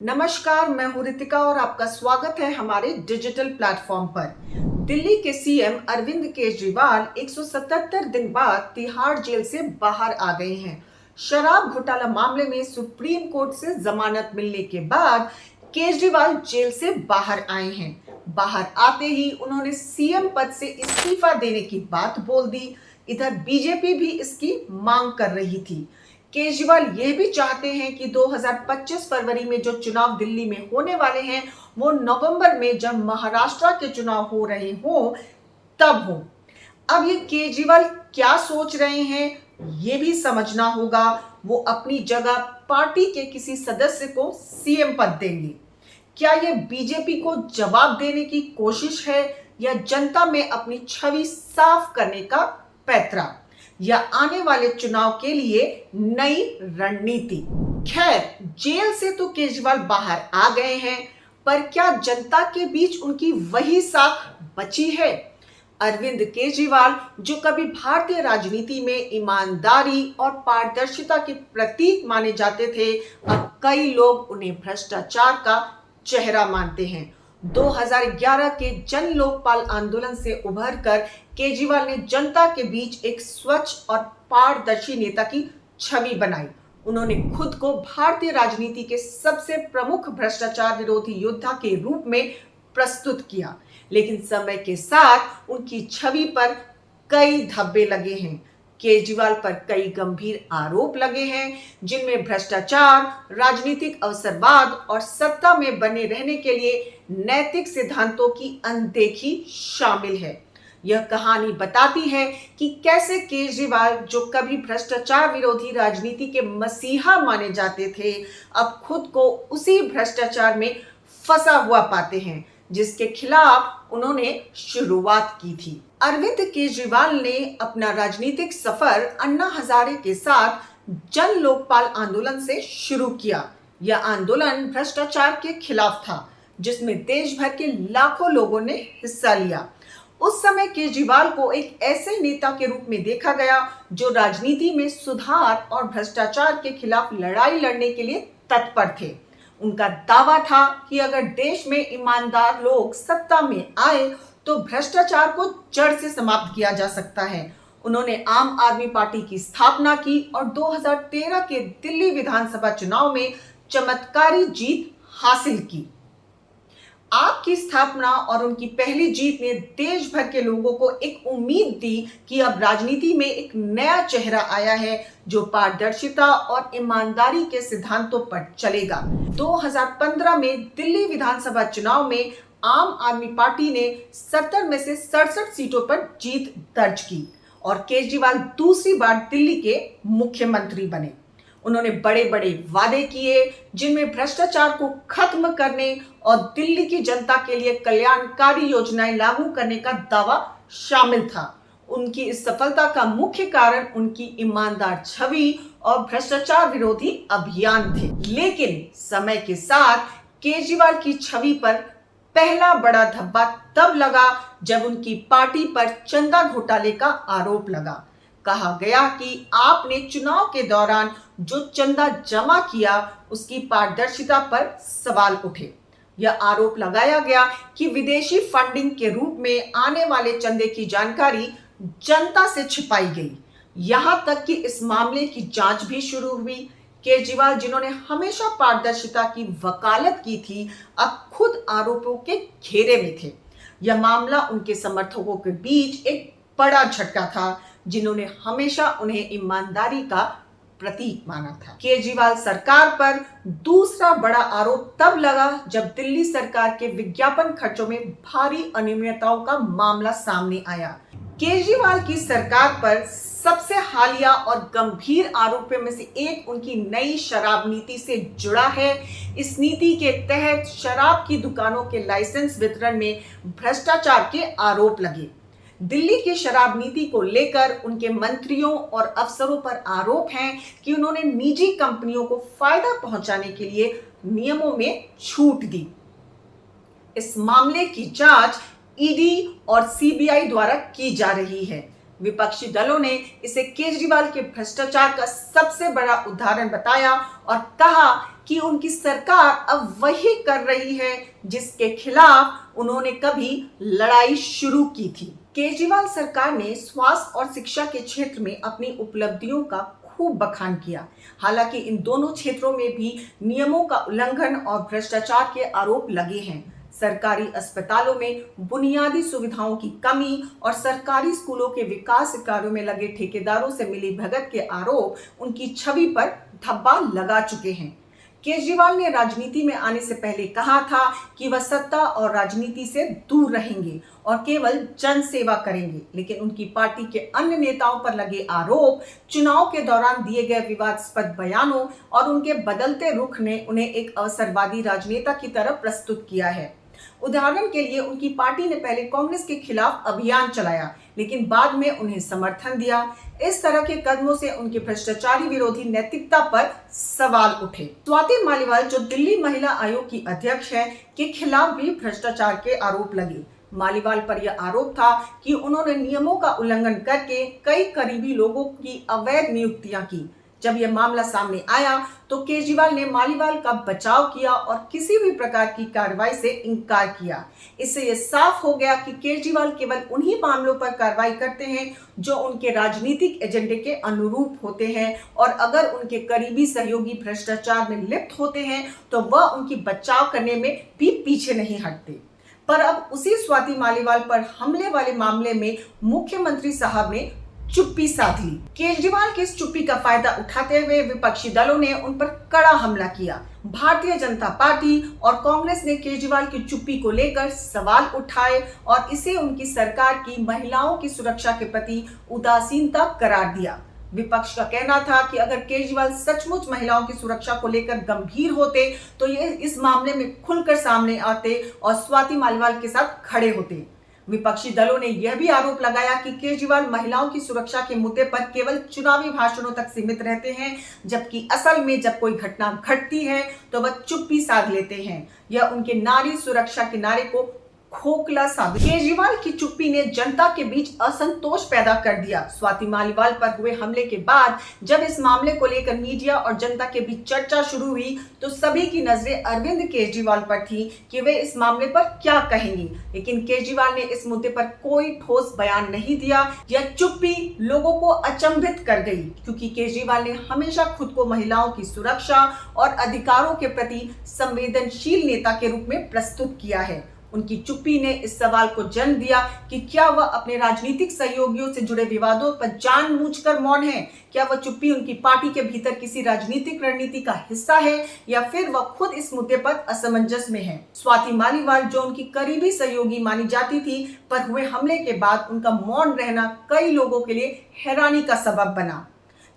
नमस्कार, मैं हूं रितिका और आपका स्वागत है हमारे डिजिटल प्लेटफॉर्म पर। दिल्ली के सीएम अरविंद केजरीवाल 177 दिन बाद तिहाड़ जेल से बाहर आ गए हैं। शराब घोटाला मामले में सुप्रीम कोर्ट से जमानत मिलने के बाद केजरीवाल जेल से बाहर आए हैं। बाहर आते ही उन्होंने सीएम पद से इस्तीफा देने की बात बोल दी। इधर बीजेपी भी इसकी मांग कर रही थी। केजरीवाल ये भी चाहते हैं कि 2025 फरवरी में जो चुनाव दिल्ली में होने वाले हैं वो नवंबर में जब महाराष्ट्र के चुनाव हो रहे हो तब हो। अब ये केजरीवाल क्या सोच रहे हैं ये भी समझना होगा। वो अपनी जगह पार्टी के किसी सदस्य को सीएम पद देंगे। क्या ये बीजेपी को जवाब देने की कोशिश है या जनता में अपनी छवि साफ करने का पैंतरा या आने वाले चुनाव के लिए नई रणनीति? खैर, जेल से तो केजरीवाल बाहर आ गए हैं, पर क्या जनता के बीच उनकी वही साख बची है? अरविंद केजरीवाल जो कभी भारतीय राजनीति में ईमानदारी और पारदर्शिता के प्रतीक माने जाते थे, अब कई लोग उन्हें भ्रष्टाचार का चेहरा मानते हैं। 2011 के जन लोकपाल आंदोलन से उभरकर केजरीवाल ने जनता के बीच एक स्वच्छ और पारदर्शी नेता की छवि बनाई। उन्होंने खुद को भारतीय राजनीति के सबसे प्रमुख भ्रष्टाचार विरोधी योद्धा के रूप में प्रस्तुत किया, लेकिन समय के साथ उनकी छवि पर कई धब्बे लगे हैं। केजरीवाल पर कई गंभीर आरोप लगे हैं, जिनमें भ्रष्टाचार, राजनीतिक अवसरवाद और सत्ता में बने रहने के लिए नैतिक सिद्धांतों की अनदेखी शामिल है। यह कहानी बताती है कि कैसे केजरीवाल जो कभी भ्रष्टाचार विरोधी राजनीति के मसीहा माने जाते थे, अब खुद को उसी भ्रष्टाचार में फंसा हुआ पाते हैं जिसके खिलाफ उन्होंने शुरुआत की थी। अरविंद केजरीवाल ने अपना राजनीतिक सफर अन्ना हजारे के साथ जन लोकपाल आंदोलन से शुरू किया। यह आंदोलन भ्रष्टाचार के खिलाफ था, जिसमें देश भर के लाखों लोगों ने हिस्सा लिया। उस समय केजरीवाल को एक ऐसे नेता के रूप में देखा गया जो राजनीति में सुधार और भ्रष्टाचार के खिलाफ लड़ाई लड़ने के लिए तत्पर थे। उनका दावा था कि अगर देश में ईमानदार लोग सत्ता में आए तो भ्रष्टाचार को जड़ से समाप्त किया जा सकता है। उन्होंने आम आदमी पार्टी की स्थापना की और 2013 के दिल्ली विधानसभा चुनाव में चमत्कारी जीत हासिल की। आप की स्थापना और उनकी पहली जीत ने देश भर के लोगों को एक उम्मीद दी कि अब राजनीति में एक नया चेहरा आया है जो पारदर्शिता और ईमानदारी के सिद्धांतों पर चलेगा। 2015 में दिल्ली विधानसभा चुनाव में आम आदमी पार्टी ने 70 में से 67 सीटों पर जीत दर्ज की और केजरीवाल दूसरी बार दिल्ली के मुख्यमंत्री बने। उन्होंने बड़े बड़े वादे किए, जिनमें भ्रष्टाचार को खत्म करने और दिल्ली की जनता के लिए कल्याणकारी योजनाएं लागू करने का दावा शामिल था। उनकी इस सफलता का मुख्य कारण उनकी ईमानदार छवि और भ्रष्टाचार विरोधी अभियान थे। लेकिन समय के साथ केजरीवाल की छवि पर पहला बड़ा धब्बा तब लगा जब उनकी पार्टी पर चंदा घोटाले का आरोप लगा। कहा गया कि आपने चुनाव के दौरान जो चंदा जमा किया उसकी पारदर्शिता पर सवाल उठे। यह आरोप लगाया गया कि विदेशी फंडिंग के रूप में आने वाले चंदे की जानकारी जनता से छिपाई गई। यहां तक कि इस मामले की जांच भी शुरू हुई। केजरीवाल, जिन्होंने हमेशा पारदर्शिता की वकालत की थी, अब खुद आरोपों के घेरे में थे। यह मामला उनके समर्थकों के बीच एक बड़ा झटका था, जिन्होंने हमेशा उन्हें ईमानदारी का प्रतीक माना था। केजरीवाल सरकार पर दूसरा बड़ा आरोप तब लगा जब दिल्ली सरकार के विज्ञापन खर्चों में भारी अनियमितताओं का मामला सामने आया। केजरीवाल की सरकार पर सबसे हालिया और गंभीर आरोपों में से एक उनकी नई शराब नीति से जुड़ा है। इस नीति के तहत शराब की दुकानों के लाइसेंस वितरण में भ्रष्टाचार के आरोप लगे। दिल्ली की शराब नीति को लेकर उनके मंत्रियों और अफसरों पर आरोप हैं कि उन्होंने निजी कंपनियों को फायदा पहुंचाने के लिए नियमों में छूट दी। इस मामले की जांच ईडी और सीबीआई द्वारा की जा रही है। विपक्षी दलों ने इसे केजरीवाल के भ्रष्टाचार का सबसे बड़ा उदाहरण बताया और कहा कि उनकी सरकार अब वही कर रही है जिसके खिलाफ उन्होंने कभी लड़ाई शुरू की थी। केजरीवाल सरकार ने स्वास्थ्य और शिक्षा के क्षेत्र में अपनी उपलब्धियों का खूब बखान किया। हालांकि इन दोनों क्षेत्रों में भी नियमों का उल्लंघन और भ्रष्टाचार के आरोप लगे हैं। सरकारी अस्पतालों में बुनियादी सुविधाओं की कमी और सरकारी स्कूलों के विकास कार्यों में लगे ठेकेदारों से मिली भगत के आरोप उनकी छवि पर धब्बा लगा चुके हैं। केजरीवाल ने राजनीति में आने से पहले कहा था कि वह सत्ता और राजनीति से दूर रहेंगे और केवल जन सेवा करेंगे, लेकिन उनकी पार्टी के अन्य नेताओं पर लगे आरोप, चुनाव के दौरान दिए गए विवादास्पद बयानों और उनके बदलते रुख ने उन्हें एक अवसरवादी राजनेता की तरह प्रस्तुत किया है। उदाहरण के लिए उनकी पार्टी ने पहले कांग्रेस के खिलाफ अभियान चलाया, लेकिन बाद में उन्हें समर्थन दिया। इस तरह के कदमों से उनके भ्रष्टाचारी विरोधी नैतिकता पर सवाल उठे। स्वाति मालीवाल, जो दिल्ली महिला आयोग की अध्यक्ष है, के खिलाफ भी भ्रष्टाचार के आरोप लगे। मालीवाल पर यह आरोप था कि उन्होंने नियमों का उल्लंघन करके कई करीबी लोगों की अवैध नियुक्तियां की। जब यह मामला सामने आया तो केजरीवाल ने मालीवाल का बचाव किया और किसी भी प्रकार की कार्रवाई से इनकार किया। इससे यह साफ हो गया कि केजरीवाल केवल उन्हीं मामलों पर कार्रवाई करते हैं जो उनके राजनीतिक एजेंडे के अनुरूप होते हैं, और अगर उनके करीबी सहयोगी भ्रष्टाचार में लिप्त होते हैं तो वह उनकी बचाव करने में भी पीछे नहीं हटते। पर अब उसी स्वाति मालीवाल पर हमले वाले मामले में मुख्यमंत्री साहब ने चुप्पी साध ली। केजरीवाल की इस चुप्पी का फायदा उठाते हुए विपक्षी दलों ने उन पर कड़ा हमला किया। भारतीय जनता पार्टी और कांग्रेस ने केजरीवाल की चुप्पी को लेकर सवाल उठाए और इसे उनकी सरकार की महिलाओं की सुरक्षा के प्रति उदासीनता करार दिया। विपक्ष का कहना था कि अगर केजरीवाल सचमुच महिलाओं की सुरक्षा को लेकर गंभीर होते तो ये इस मामले में खुलकर सामने आते और स्वाति मालीवाल के साथ खड़े होते। विपक्षी दलों ने यह भी आरोप लगाया कि केजरीवाल महिलाओं की सुरक्षा के मुद्दे पर केवल चुनावी भाषणों तक सीमित रहते हैं, जबकि असल में जब कोई घटना घटती है तो वह चुप्पी साध लेते हैं। यह उनके नारी सुरक्षा के नारे को खोखला साबित। केजरीवाल की चुप्पी ने जनता के बीच असंतोष पैदा कर दिया। स्वाति मालीवाल पर हुए हमले के बाद जब इस मामले को लेकर मीडिया और जनता के बीच चर्चा शुरू हुई तो सभी की नजरें अरविंद केजरीवाल पर थी कि वे इस मामले पर क्या कहेंगे, लेकिन केजरीवाल ने इस मुद्दे पर कोई ठोस बयान नहीं दिया। यह चुप्पी लोगों को अचंभित कर गई, क्योंकि केजरीवाल ने हमेशा खुद को महिलाओं की सुरक्षा और अधिकारों के प्रति संवेदनशील नेता के रूप में प्रस्तुत किया है। उनकी चुप्पी ने इस सवाल को जन्म दिया कि क्या वह अपने राजनीतिक सहयोगियों से जुड़े विवादों पर जानबूझकर मौन है? क्या वह चुप्पी उनकी पार्टी के भीतर किसी राजनीतिक रणनीति का हिस्सा है या फिर वह खुद इस मुद्दे पर असमंजस में है? स्वाति मालीवाल, जो उनकी करीबी सहयोगी मानी जाती थी, पर हुए हमले के बाद उनका मौन रहना कई लोगों के लिए हैरानी का सबब बना।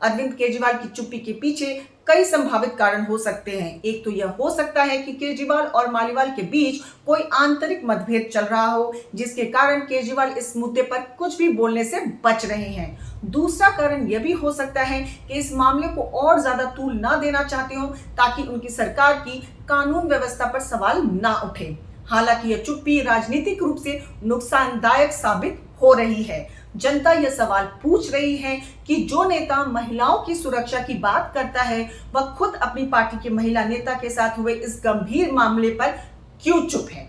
अरविंद केजरीवाल की चुप्पी के पीछे कई संभावित कारण हो सकते हैं। एक तो यह हो सकता है कि केजरीवाल और मालीवाल के बीच कोई आंतरिक मतभेद चल रहा हो, जिसके कारण केजरीवाल इस मुद्दे पर कुछ भी बोलने से बच रहे हैं। दूसरा कारण यह भी हो सकता है कि इस मामले को और ज्यादा तूल न देना चाहते हो ताकि उनकी सरकार की कानून व्यवस्था पर सवाल न उठे। हालांकि यह चुप्पी राजनीतिक रूप से नुकसानदायक साबित हो रही है। जनता यह सवाल पूछ रही है कि जो नेता महिलाओं की सुरक्षा की बात करता है वह खुद अपनी पार्टी के महिला नेता के साथ हुए इस गंभीर मामले पर क्यों चुप है?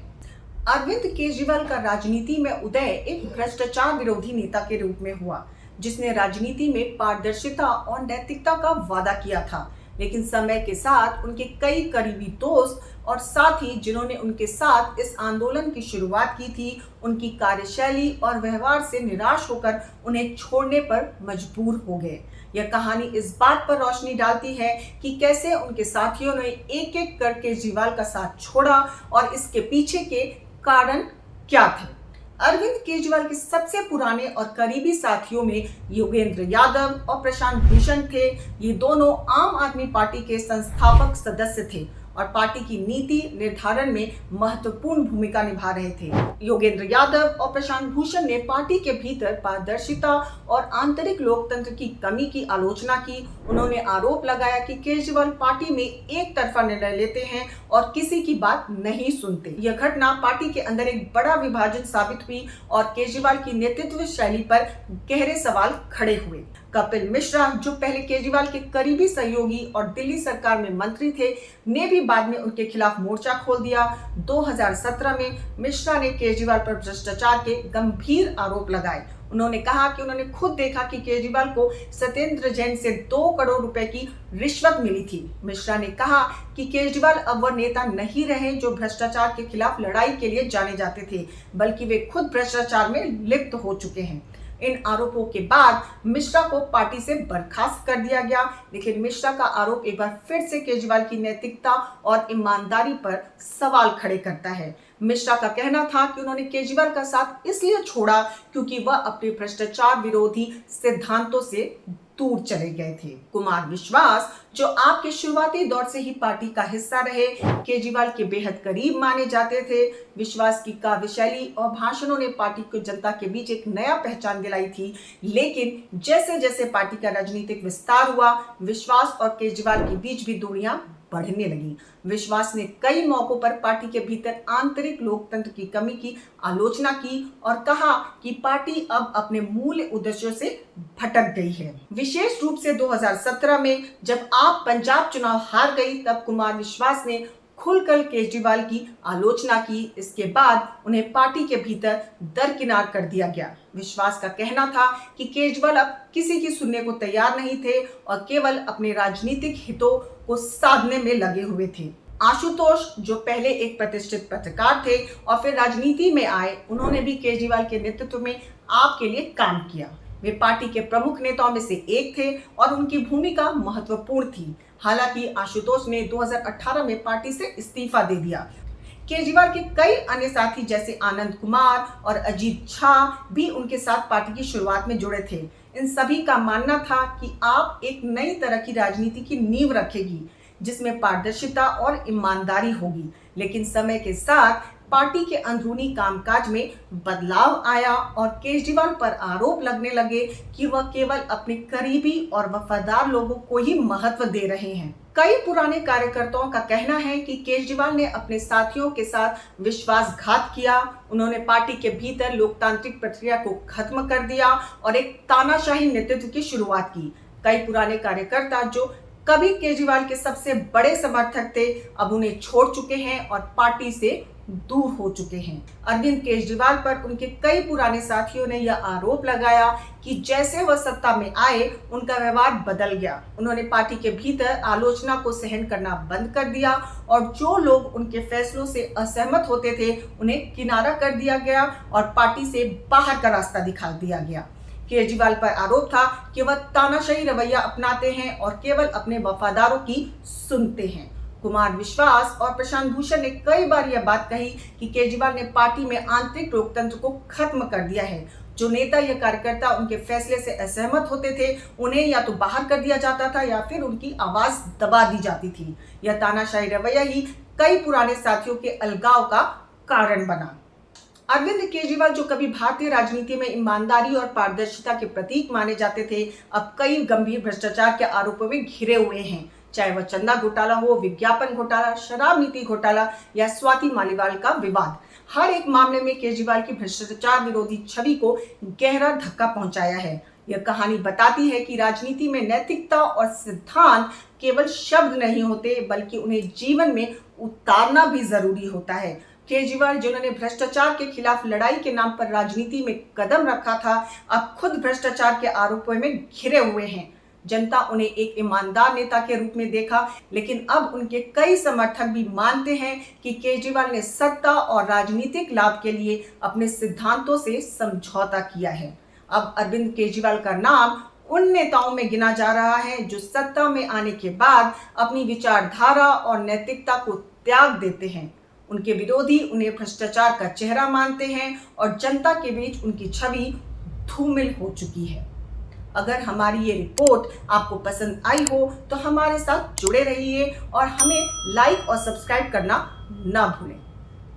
अरविंद केजरीवाल का राजनीति में उदय एक भ्रष्टाचार विरोधी नेता के रूप में हुआ, जिसने राजनीति में पारदर्शिता और नैतिकता का वादा किया था। लेकिन समय के साथ उनके कई करीबी दोस्त और साथी, जिन्होंने उनके साथ इस आंदोलन की शुरुआत की थी, उनकी कार्यशैली और व्यवहार से निराश होकर उन्हें छोड़ने पर मजबूर हो गए। यह कहानी इस बात पर रोशनी डालती है कि कैसे उनके साथियों ने एक एक कर केजरीवाल का साथ छोड़ा और इसके पीछे के कारण क्या थे। अरविंद केजरीवाल के सबसे पुराने और करीबी साथियों में योगेंद्र यादव और प्रशांत भूषण थे। ये दोनों आम आदमी पार्टी के संस्थापक सदस्य थे और पार्टी की नीति निर्धारण में महत्वपूर्ण भूमिका निभा रहे थे। योगेंद्र यादव और प्रशांत भूषण ने पार्टी के भीतर पारदर्शिता और आंतरिक लोकतंत्र की कमी की आलोचना की। उन्होंने आरोप लगाया कि केजरीवाल पार्टी में एक तरफा निर्णय लेते हैं और किसी की बात नहीं सुनते। यह घटना पार्टी के अंदर एक बड़ा विभाजन साबित हुई और केजरीवाल की नेतृत्व शैली पर गहरे सवाल खड़े हुए। कपिल मिश्रा, जो पहले केजरीवाल के करीबी सहयोगी और दिल्ली सरकार में मंत्री थे, ने भी बाद में उनके खिलाफ मोर्चा खोल दिया। 2017 में मिश्रा ने केजरीवाल पर भ्रष्टाचार के गंभीर आरोप लगाए। उन्होंने कहा कि उन्होंने खुद देखा कि केजरीवाल को सत्येंद्र जैन से 2 करोड़ रुपए की रिश्वत मिली थी। मिश्रा ने कहा कि केजरीवाल अब वह नेता नहीं रहे जो भ्रष्टाचार के खिलाफ लड़ाई के लिए जाने जाते थे, बल्कि वे खुद भ्रष्टाचार में लिप्त हो चुके हैं। इन आरोपों के बाद मिश्रा को पार्टी से बर्खास्त कर दिया गया, लेकिन मिश्रा का आरोप एक बार फिर से केजरीवाल की नैतिकता और ईमानदारी पर सवाल खड़े करता है। मिश्रा का कहना था कि उन्होंने केजरीवाल का साथ इसलिए छोड़ा क्योंकि वह अपने भ्रष्टाचार विरोधी सिद्धांतों से दूर चले गए थे। कुमार विश्वास, जो आपके शुरुआती दौर से ही पार्टी का हिस्सा रहे, केजरीवाल के बेहद करीब माने जाते थे। विश्वास की काव्य शैली और भाषणों ने पार्टी को जनता के बीच एक नया पहचान दिलाई थी, लेकिन जैसे जैसे पार्टी का राजनीतिक विस्तार हुआ, विश्वास और केजरीवाल के बीच भी दूरियां बढ़ने लगी। विश्वास ने कई मौकों पर पार्टी के भीतर आंतरिक लोकतंत्र की कमी की आलोचना की और कहा कि पार्टी अब अपने मूल उद्देश्यों से भटक गई है। विशेष रूप से 2017 में जब आप पंजाब चुनाव हार गई, तब कुमार विश्वास ने खुलकर केजरीवाल की आलोचना की। इसके बाद उन्हें पार्टी के भीतर दरकिनार कर दिया गया। विश्वास का कहना था कि केजरीवाल अब किसी की सुनने को तैयार नहीं थे और केवल अपने राजनीतिक हितों को साधने में लगे हुए थे। आशुतोष, जो पहले एक प्रतिष्ठित पत्रकार थे और फिर राजनीति में आए, उन्होंने भी केजरीवाल के नेतृत्व में आपके लिए काम किया। वे पार्टी के प्रमुख नेताओं में से एक थे और उनकी भूमिका महत्वपूर्ण थी। हालांकि आशुतोष ने 2018 में पार्टी से इस्तीफा दे दिया। केजरीवाल के कई अन्य साथी जैसे आनंद कुमार और अजीत झा भी उनके साथ पार्टी की शुरुआत में जुड़े थे। इन सभी का मानना था कि आप एक नई तरह की राजनीति की नींव रखेगी, जिसमें पारदर्शिता और ईमानदारी होगी। लेकिन समय के साथ पार्टी के अंदरूनी कामकाज में बदलाव आया और केजरीवाल पर आरोप लगने लगे कि वह केवल अपने करीबी और वफादार लोगों को ही महत्व दे रहे हैं। कई पुराने कार्यकर्ताओं का कहना है कि केजरीवाल ने अपने साथियों के साथ विश्वासघात किया। उन्होंने पार्टी के भीतर लोकतांत्रिक प्रक्रिया को खत्म कर दिया और एक तानाशाही नेतृत्व की शुरुआत की। कई पुराने कार्यकर्ता जो कभी केजरीवाल के सबसे बड़े समर्थक थे, अब उन्हें छोड़ चुके हैं और पार्टी से दूर हो चुके हैं। अरविंद केजरीवाल पर उनके कई पुराने साथियों ने यह आरोप लगाया कि जैसे वह सत्ता में आए, उनका व्यवहार बदल गया। उन्होंने पार्टी के भीतर आलोचना को सहन करना बंद कर दिया और जो लोग उनके फैसलों से असहमत होते थे, उन्हें किनारा कर दिया गया और पार्टी से बाहर का रास्ता दिखा दिया गया। केजरीवाल पर आरोप था कि वह तानाशाही रवैया अपनाते हैं और केवल अपने वफादारों की सुनते हैं। कुमार विश्वास और प्रशांत भूषण ने कई बार यह बात कही कि केजरीवाल ने पार्टी में आंतरिक लोकतंत्र को खत्म कर दिया है। जो नेता या कार्यकर्ता उनके फैसले से असहमत होते थे, उन्हें या तो बाहर कर दिया जाता था या फिर उनकी आवाज दबा दी जाती थी। यह तानाशाही रवैया ही कई पुराने साथियों के अलगाव का कारण बना। अरविंद केजरीवाल, जो कभी भारतीय राजनीति में ईमानदारी और पारदर्शिता के प्रतीक माने जाते थे, अब कई गंभीर भ्रष्टाचार के आरोपों में घिरे हुए हैं। चाहे वह चंदा घोटाला हो, विज्ञापन घोटाला, शराब नीति घोटाला या स्वाति मालीवाल का विवाद, हर एक मामले में केजरीवाल की भ्रष्टाचार विरोधी छवि को गहरा धक्का पहुंचाया है। यह कहानी बताती है कि राजनीति में नैतिकता और सिद्धांत केवल शब्द नहीं होते, बल्कि उन्हें जीवन में उतारना भी जरूरी होता है। केजरीवाल, जिन्होंने भ्रष्टाचार के खिलाफ लड़ाई के नाम पर राजनीति में कदम रखा था, अब खुद भ्रष्टाचार के आरोपों में घिरे हुए हैं। जनता उन्हें एक ईमानदार नेता के रूप में देखा, लेकिन अब उनके कई समर्थक भी मानते हैं कि केजरीवाल ने सत्ता और राजनीतिक लाभ के लिए अपने सिद्धांतों से समझौता किया है। अब अरविंद केजरीवाल का नाम उन नेताओं में गिना जा रहा है जो सत्ता में आने के बाद अपनी विचारधारा और नैतिकता को त्याग देते हैं। उनके विरोधी उन्हें भ्रष्टाचार का चेहरा मानते हैं और जनता के बीच उनकी छवि धूमिल हो चुकी है। अगर हमारी ये रिपोर्ट आपको पसंद आई हो तो हमारे साथ जुड़े रहिए और हमें लाइक और सब्सक्राइब करना ना भूलें।